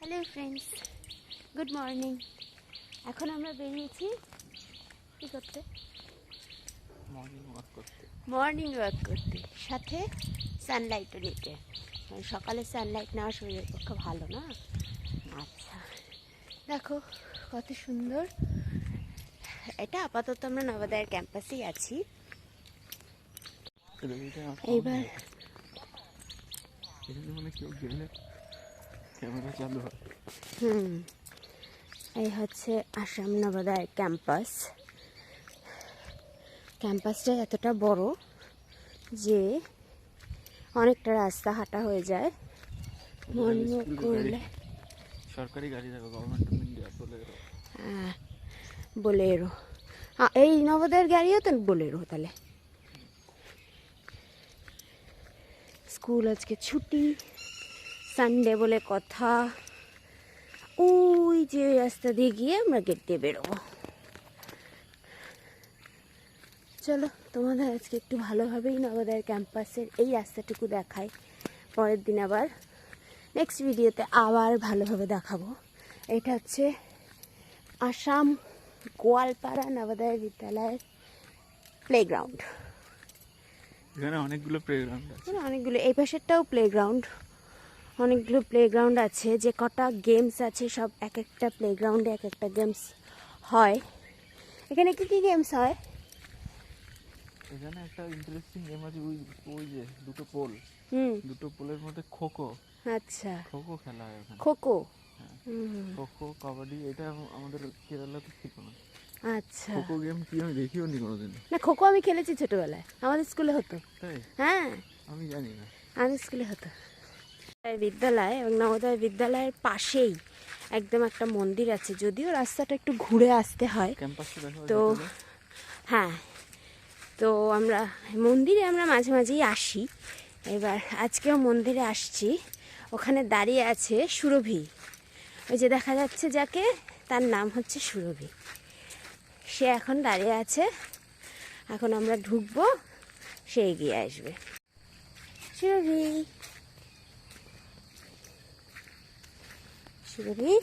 Hello friends, good morning. এখন আমরা বেরিয়েছি কী করতে? মর্নিং ওয়াক করতে, সাথে সানলাইটও নিতে। সকালে সানলাইট নেওয়া শরীরের পক্ষে ভালো না। আচ্ছা, দেখো কত সুন্দর। এটা আপাতত আমরা নবোদয়ের ক্যাম্পাসেই আছি। এইবার এই হচ্ছে আসাম নবোদয় ক্যাম্পাস। ক্যাম্পাসটা এতটা বড় যে অনেকটা রাস্তা হাঁটা হয়ে যায় মর্নিং ওয়াক করলে। সরকারি গাড়ি দেখো, গভর্নমেন্ট অফ ইন্ডিয়া, বোলেরো। হ্যাঁ, বোলেরো। এই নবোদয়ের গাড়িও তো বোলেরো। তাহলে স্কুল আজকে ছুটি, সানডে বলে কথা। ওই যে রাস্তা দিয়ে গিয়ে আমরা গেট দিয়ে বেরোবো। চলো, তোমাদের আজকে একটু ভালোভাবেই নবোদয়ের ক্যাম্পাসের এই রাস্তাটুকু দেখাই। পরের দিন আবার নেক্সট ভিডিওতে আবার ভালোভাবে দেখাবো। এটা হচ্ছে আসাম গোয়ালপাড়া নবোদয় বিদ্যালয়ের প্লেগ্রাউন্ড। এখানে অনেকগুলো প্লেগ্রাউন্ড আছে। অনেকগুলো, এই পাশেরটাও প্লেগ্রাউন্ড। অনেকগুলো প্লেগ্রাউন্ড আছে। যে কটা গেমস আছে সব এক একটা প্লেগ্রাউন্ডে এক একটা গেমস হয়। এখানে কি কি গেমস হয়? এখানে একটা ইন্টারেস্টিং গেম আছে, ওই যে দুটো পোলের মধ্যে খোখো। আচ্ছা, খোখো খেলা হয় ওখানে। খোখো। খোখো, কাবাডি, এটা আমাদের কেরালাতে ছিল না। আচ্ছা, খোখো গেম কি আমি দেখিও নি কোনোদিন। না, খোখো আমি খেলেছি ছোটবেলায়, আমাদের স্কুলে হতো। তাই? হ্যাঁ, আমি জানি না। আমাদের স্কুলে হতো। বিদ্যালয় এবং নবোদয় বিদ্যালয়ের পাশেই একদম একটা মন্দির আছে। যদিও রাস্তাটা একটু ঘুরে আসতে হয়, তো হ্যাঁ, তো আমরা মন্দিরে মাঝে মাঝেই আসি। এবার আজকেও মন্দিরে আসছি। ওখানে দাঁড়িয়ে আছে সুরভি। ওই যে দেখা যাচ্ছে যাকে, তার নাম হচ্ছে সুরভি। সে এখন দাঁড়িয়ে আছে। এখন আমরা ঢুকবো, সে এগিয়ে আসবে। সুরভি, সুরভি।